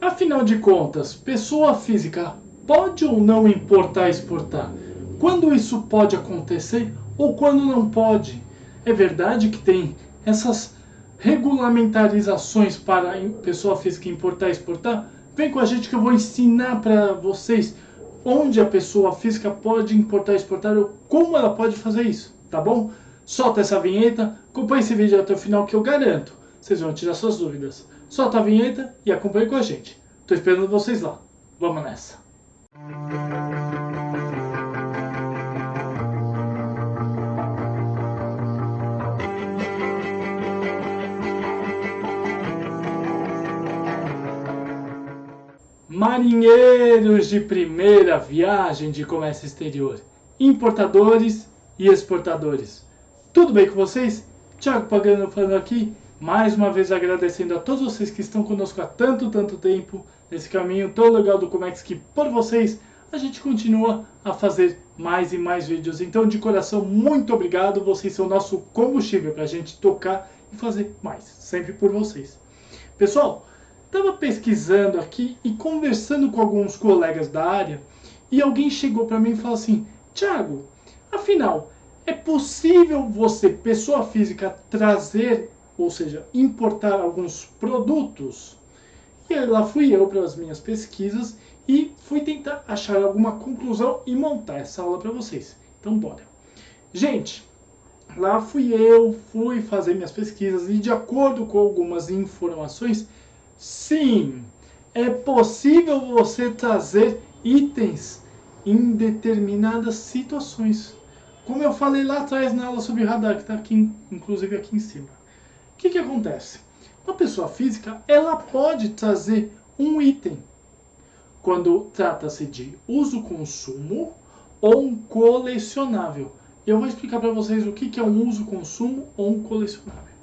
Afinal de contas, pessoa física pode ou não importar e exportar? Quando isso pode acontecer ou quando não pode? É verdade que tem essas regulamentarizações para pessoa física importar e exportar? Vem com a gente que eu vou ensinar para vocês onde a pessoa física pode importar e exportar ou como ela pode fazer isso, tá bom? Solta essa vinheta, acompanhe esse vídeo até o final que eu garanto, vocês vão tirar suas dúvidas. Solta a vinheta e acompanhe com a gente. Tô esperando vocês lá. Vamos nessa. Marinheiros de primeira viagem de comércio exterior, importadores e exportadores. Tudo bem com vocês? Thiago Pagano falando aqui, mais uma vez agradecendo a todos vocês que estão conosco há tanto tempo, nesse caminho tão legal do Comex, que por vocês a gente continua a fazer mais e mais vídeos. Então, de coração, muito obrigado, vocês são o nosso combustível para a gente tocar e fazer mais, sempre por vocês. Pessoal, estava pesquisando aqui e conversando com alguns colegas da área e alguém chegou para mim e falou assim: Thiago, afinal, é possível você, pessoa física, trazer, ou seja, importar alguns produtos? E aí lá fui eu para as minhas pesquisas e fui tentar achar alguma conclusão e montar essa aula para vocês. Então bora. Gente, lá fui fazer minhas pesquisas e de acordo com algumas informações, sim, é possível você trazer itens em determinadas situações. Como eu falei lá atrás na aula sobre radar, que está aqui, inclusive aqui em cima. O que acontece? Uma pessoa física, ela pode trazer um item quando trata-se de uso-consumo ou um colecionável. Eu vou explicar para vocês o que é um uso-consumo ou um colecionável.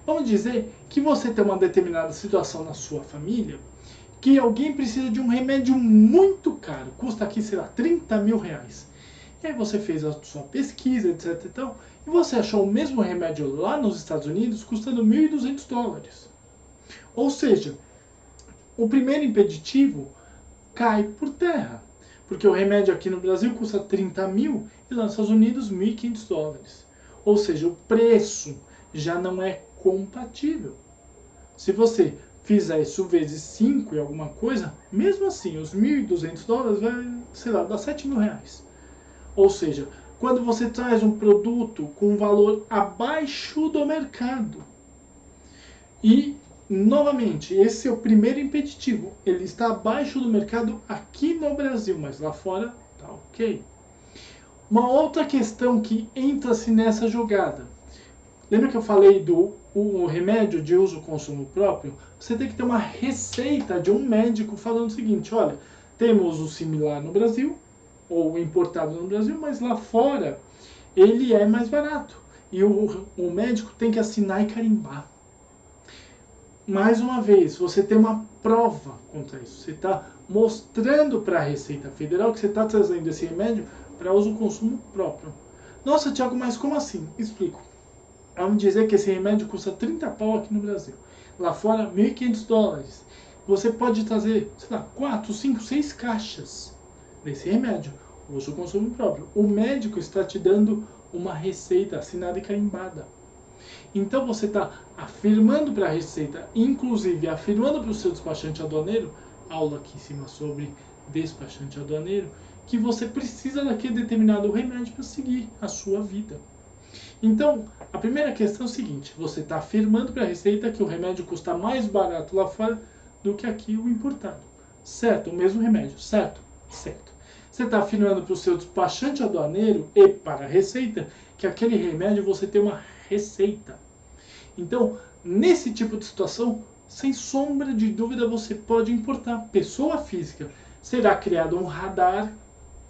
Vamos dizer que você tem uma determinada situação na sua família que alguém precisa de um remédio muito caro, custa aqui, sei lá, 30 mil reais. E aí você fez a sua pesquisa, etc e tal, e você achou o mesmo remédio lá nos Estados Unidos custando 1.200 dólares. Ou seja, o primeiro impeditivo cai por terra. Porque o remédio aqui no Brasil custa 30 mil e lá nos Estados Unidos 1.500 dólares. Ou seja, o preço já não é compatível. Se você fizer isso vezes 5 e alguma coisa, mesmo assim, os 1.200 dólares vai, sei lá, dar 7 mil reais. Ou seja, quando você traz um produto com valor abaixo do mercado e novamente, esse é o primeiro impeditivo. Ele está abaixo do mercado aqui no Brasil, mas lá fora tá ok. Uma outra questão que entra-se nessa jogada. Lembra que eu falei do remédio de uso-consumo próprio? Você tem que ter uma receita de um médico falando o seguinte: olha, temos o similar no Brasil, ou importado no Brasil, mas lá fora ele é mais barato. E o médico tem que assinar e carimbar. Mais uma vez, você tem uma prova contra isso. Você está mostrando para a Receita Federal que você está trazendo esse remédio para uso e consumo próprio. Nossa, Thiago, mas como assim? Explico. Vamos dizer que esse remédio custa 30 pau aqui no Brasil. Lá fora, 1.500 dólares. Você pode trazer, sei lá, 4, 5, 6 caixas desse remédio. Uso e consumo próprio. O médico está te dando uma receita assinada e carimbada. Então você está afirmando para a Receita, inclusive afirmando para o seu despachante aduaneiro, aula aqui em cima sobre despachante aduaneiro, que você precisa daquele determinado remédio para seguir a sua vida. Então, a primeira questão é o seguinte: você está afirmando para a Receita que o remédio custa mais barato lá fora do que aqui o importado. Certo? O mesmo remédio. Certo? Certo. Você está afirmando para o seu despachante aduaneiro e para a Receita que aquele remédio você tem uma receita. Então, nesse tipo de situação, sem sombra de dúvida, você pode importar. Pessoa física, será criado um radar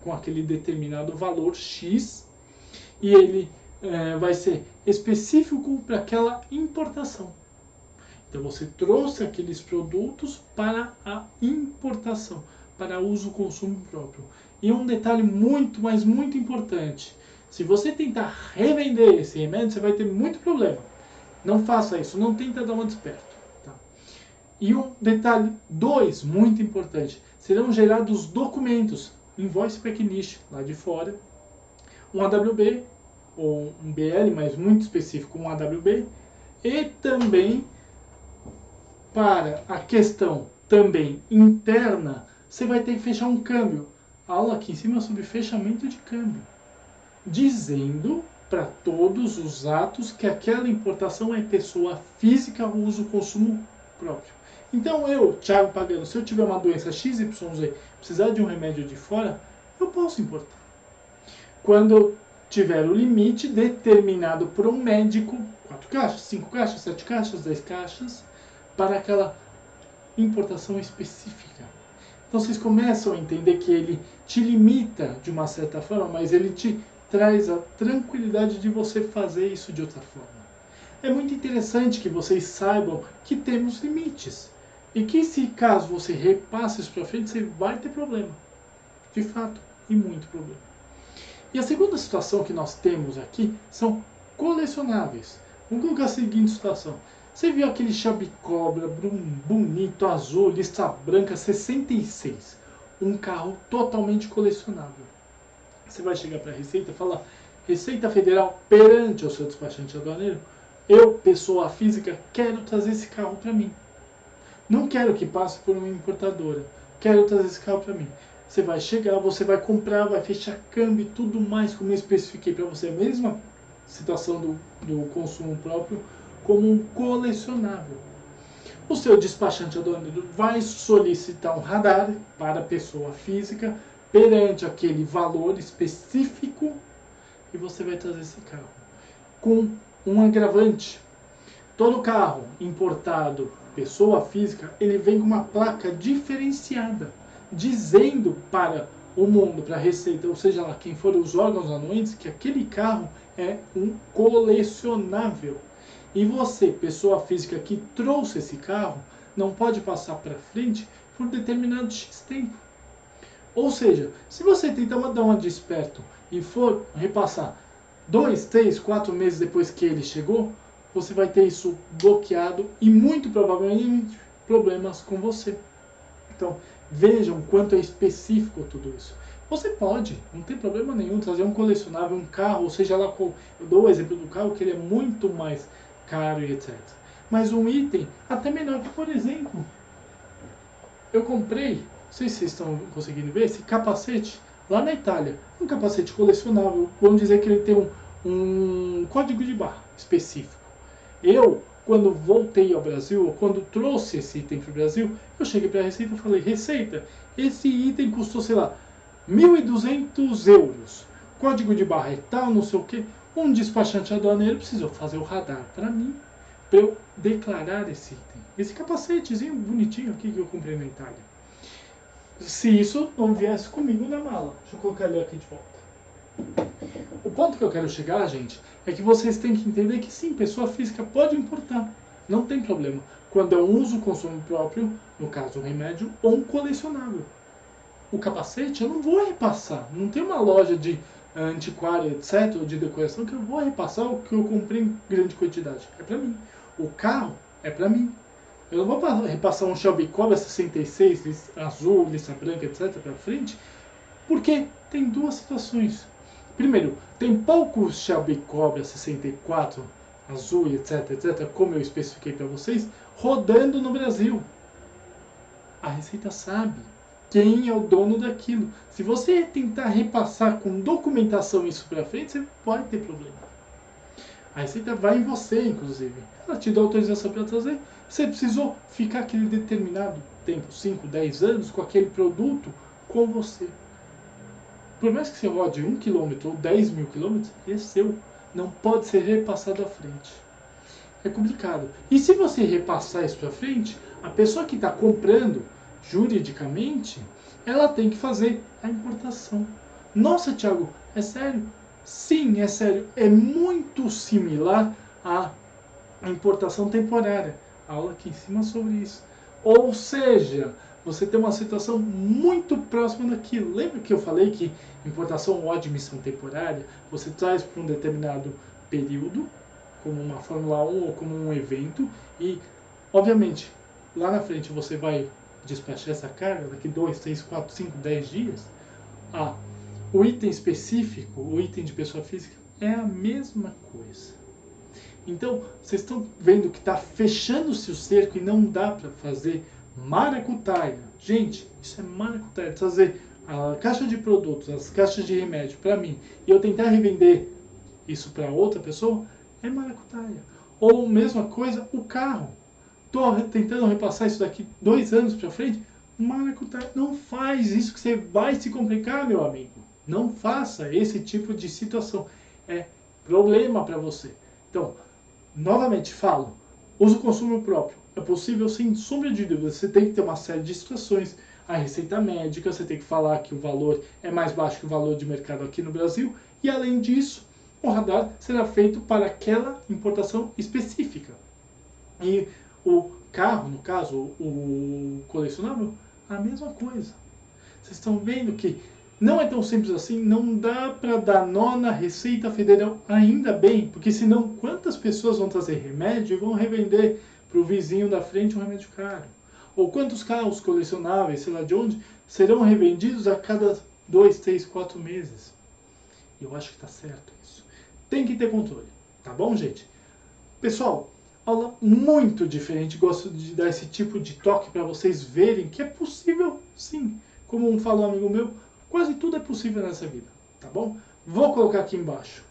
com aquele determinado valor X e ele vai ser específico para aquela importação. Então, você trouxe aqueles produtos para a importação, para uso e consumo próprio. E um detalhe muito, mas muito importante: se você tentar revender esse remédio, você vai ter muito problema. Não faça isso, não tenta dar uma desperto. Tá? E um detalhe 2, muito importante, serão gerados documentos, invoice checklist lá de fora, um AWB, ou um BL, mas muito específico, um AWB, e também para a questão também interna, você vai ter que fechar um câmbio. A aula aqui em cima é sobre fechamento de câmbio, dizendo para todos os atos que aquela importação é pessoa física, uso, consumo próprio. Então eu, Thiago Pagano, se eu tiver uma doença XYZ, precisar de um remédio de fora, eu posso importar. Quando eu tiver o limite determinado por um médico, 4 caixas, 5 caixas, 7 caixas, 10 caixas, para aquela importação específica. Então vocês começam a entender que ele te limita de uma certa forma, mas ele te traz a tranquilidade de você fazer isso de outra forma. É muito interessante que vocês saibam que temos limites. E que se caso você repasse isso para frente, você vai ter problema. De fato, e muito problema. E a segunda situação que nós temos aqui são colecionáveis. Vamos colocar a seguinte situação. Você viu aquele Shelby Cobra bonito, azul, lista branca, 66. Um carro totalmente colecionável. Você vai chegar para a Receita e falar: Receita Federal, perante o seu despachante aduaneiro, eu, pessoa física, quero trazer esse carro para mim. Não quero que passe por uma importadora. Quero trazer esse carro para mim. Você vai chegar, você vai comprar, vai fechar câmbio e tudo mais, como eu especifiquei para você. A mesma situação do consumo próprio, como um colecionável. O seu despachante aduaneiro vai solicitar um radar para a pessoa física perante aquele valor específico e você vai trazer esse carro. Com um agravante, todo carro importado, pessoa física, ele vem com uma placa diferenciada, dizendo para o mundo, para a Receita, ou seja lá quem for os órgãos anuentes, que aquele carro é um colecionável. E você, pessoa física que trouxe esse carro, não pode passar para frente por determinado X tempo. Ou seja, se você tentar dar uma de esperto e for repassar 2, 3, 4 meses depois que ele chegou, você vai ter isso bloqueado e muito provavelmente problemas com você. Então, vejam quanto é específico tudo isso. Você pode, não tem problema nenhum, trazer um colecionável, um carro, ou seja lá, eu dou o exemplo do carro, que ele é muito mais caro e etc. Mas um item até menor, que por exemplo, eu comprei, não sei se vocês estão conseguindo ver, esse capacete lá na Itália. Um capacete colecionável, vamos dizer que ele tem um código de barra específico. Eu, quando voltei ao Brasil, ou quando trouxe esse item para o Brasil, eu cheguei para a Receita e falei: Receita, esse item custou, sei lá, 1.200 euros. Código de barra é tal, não sei o que. Um despachante aduaneiro precisou fazer o radar para mim, para eu declarar esse item. Esse capacetezinho bonitinho aqui que eu comprei na Itália. Se isso não viesse comigo na mala. Deixa eu colocar ele aqui de volta. O ponto que eu quero chegar, gente, é que vocês têm que entender que sim, pessoa física pode importar. Não tem problema. Quando é um uso consumo próprio, no caso um remédio, ou um colecionável. O capacete eu não vou repassar. Não tem uma loja de antiquária, etc., ou de decoração que eu vou repassar o que eu comprei em grande quantidade. É para mim. O carro é para mim. Eu não vou repassar um Shelby Cobra 66, azul, lista branca, etc., para frente, porque tem duas situações. Primeiro, tem poucos Shelby Cobra 64, azul, etc., etc., como eu especifiquei para vocês, rodando no Brasil. A Receita sabe quem é o dono daquilo. Se você tentar repassar com documentação isso para frente, você pode ter problema. A Receita vai em você, inclusive. Ela te dá autorização para trazer. Você precisou ficar aquele determinado tempo, 5, 10 anos, com aquele produto com você. Por mais que você rode 1 km ou 10 mil quilômetros, é seu. Não pode ser repassado à frente. É complicado. E se você repassar isso para frente, a pessoa que está comprando juridicamente, ela tem que fazer a importação. Nossa, Thiago, é sério? Sim, é sério. É muito similar à importação temporária. A aula aqui em cima sobre isso. Ou seja, você tem uma situação muito próxima daquilo. Lembra que eu falei que importação ou admissão temporária, você traz para um determinado período, como uma Fórmula 1 ou como um evento, e, obviamente, lá na frente você vai despachar essa carga daqui 2, 3, 4, 5, 10 dias, o item específico, o item de pessoa física, é a mesma coisa. Então, vocês estão vendo que está fechando-se o cerco e não dá para fazer maracutaia. Gente, isso é maracutaia. Trazer a caixa de produtos, as caixas de remédio para mim e eu tentar revender isso para outra pessoa, é maracutaia. Ou mesma coisa, o carro. Estou tentando repassar isso daqui 2 anos para frente, maracutaia. Não faz isso que você vai se complicar, meu amigo. Não faça esse tipo de situação. É problema para você. Então, novamente falo, uso consumo próprio. É possível sem sombra de dúvida. Você tem que ter uma série de situações. A receita médica, você tem que falar que o valor é mais baixo que o valor de mercado aqui no Brasil. E além disso, o radar será feito para aquela importação específica. E o carro, no caso, o colecionável, a mesma coisa. Vocês estão vendo que não é tão simples assim, não dá para dar nó na Receita Federal, ainda bem, porque senão quantas pessoas vão trazer remédio e vão revender para o vizinho da frente um remédio caro? Ou quantos carros colecionáveis, sei lá de onde, serão revendidos a cada 2, 3, 4 meses? Eu acho que está certo isso. Tem que ter controle, tá bom, gente? Pessoal, aula muito diferente, gosto de dar esse tipo de toque para vocês verem que é possível sim. Como falou um amigo meu, quase tudo é possível nessa vida, tá bom? Vou colocar aqui embaixo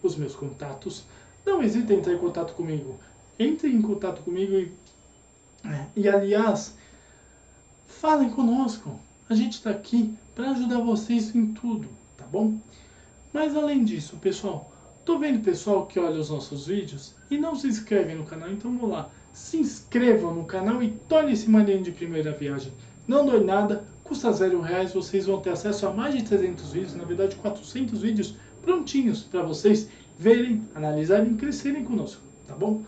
os meus contatos. Não hesite em entrar em contato comigo. Entre em contato comigo e aliás, falem conosco. A gente está aqui para ajudar vocês em tudo, tá bom? Mas além disso, pessoal, tô vendo pessoal que olha os nossos vídeos e não se inscreve no canal, então vamos lá. Se inscrevam no canal e torne-se madrinha de primeira viagem. Não dói nada, custa R$0, vocês vão ter acesso a mais de 300 vídeos, na verdade 400 vídeos prontinhos para vocês verem, analisarem e crescerem conosco, tá bom?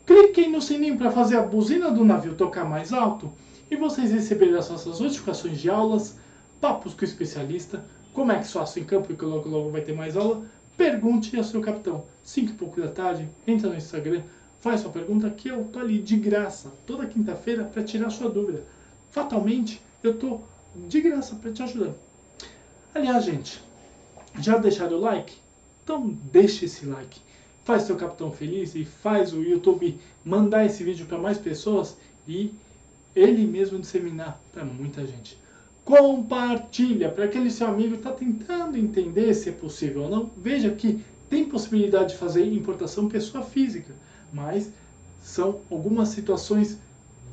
Cliquem no sininho para fazer a buzina do navio tocar mais alto e vocês receberem as nossas notificações de aulas, papos com o especialista, como é que faço em campo e que logo logo vai ter mais aula. Pergunte ao seu capitão. 5 e pouco da tarde, entra no Instagram, faz sua pergunta que eu tô ali de graça, toda quinta-feira para tirar sua dúvida. Fatalmente, eu tô de graça para te ajudar. Aliás, gente, já deixaram o like? Então deixe esse like. Faz seu capitão feliz e faz o YouTube mandar esse vídeo para mais pessoas e ele mesmo disseminar para muita gente. Compartilha para aquele seu amigo que está tentando entender se é possível ou não. Veja que tem possibilidade de fazer importação pessoa física, mas são algumas situações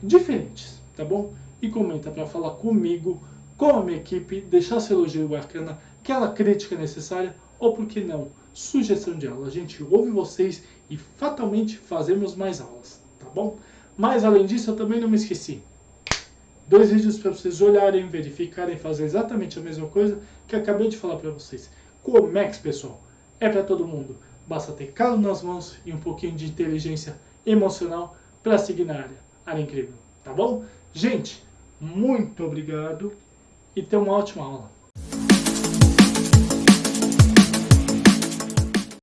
diferentes, tá bom? E comenta para falar comigo, com a minha equipe, deixar seu elogio bacana, aquela crítica necessária ou, por que não, sugestão de aula. A gente ouve vocês e fatalmente fazemos mais aulas, tá bom? Mas além disso, eu também não me esqueci. 2 vídeos para vocês olharem, verificarem, fazer exatamente a mesma coisa que acabei de falar para vocês. Comex, pessoal, é para todo mundo. Basta ter calo nas mãos e um pouquinho de inteligência emocional para seguir na área incrível, tá bom? Gente, muito obrigado e tenha uma ótima aula.